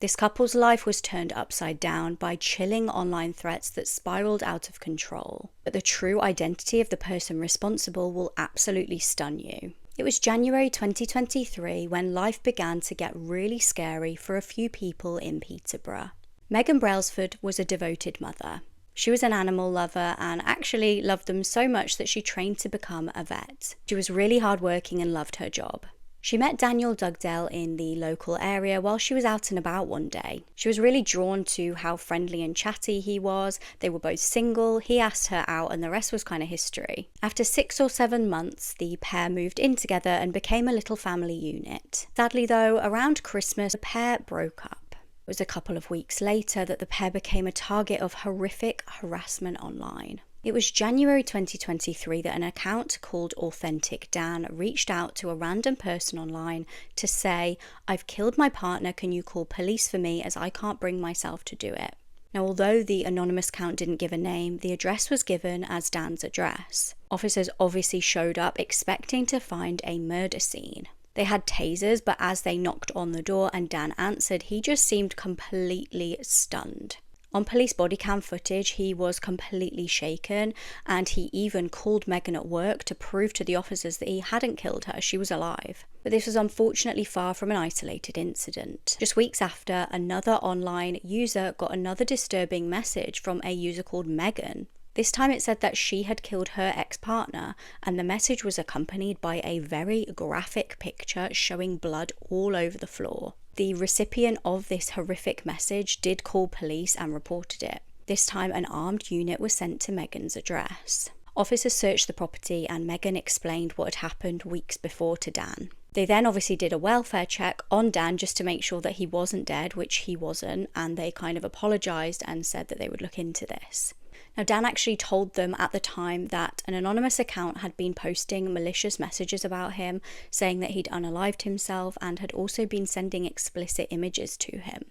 This couple's life was turned upside down by chilling online threats that spiraled out of control. But the true identity of the person responsible will absolutely stun you. It was January 2023 when life began to get really scary for a few people in Peterborough. Megan Brailsford was a devoted mother. She was an animal lover and actually loved them so much that she trained to become a vet. She was really hardworking and loved her job. She met Daniel Dugdale in the local area while she was out and about one day. She was really drawn to how friendly and chatty he was. They were both single, he asked her out, and the rest was kind of history. After 6 or 7 months, the pair moved in together and became a little family unit. Sadly though, around Christmas, the pair broke up. It was a couple of weeks later that the pair became a target of horrific harassment online. It was January 2023 that an account called Authentic Dan reached out to a random person online to say, "I've killed my partner, can you call police for me as I can't bring myself to do it?" Now, although the anonymous account didn't give a name, the address was given as Dan's address. Officers obviously showed up expecting to find a murder scene. They had tasers, but as they knocked on the door and Dan answered, he just seemed completely stunned. On police body cam footage, he was completely shaken, and he even called Megan at work to prove to the officers that he hadn't killed her, she was alive. But this was unfortunately far from an isolated incident. Just weeks after, another online user got another disturbing message from a user called Megan. This time it said that she had killed her ex-partner, and the message was accompanied by a very graphic picture showing blood all over the floor. The recipient of this horrific message did call police and reported it. This time an armed unit was sent to Megan's address. Officers searched the property and Megan explained what had happened weeks before to Dan. They then obviously did a welfare check on Dan just to make sure that he wasn't dead, which he wasn't, and they kind of apologised and said that they would look into this. Now, Dan actually told them at the time that an anonymous account had been posting malicious messages about him, saying that he'd unalived himself and had also been sending explicit images to him.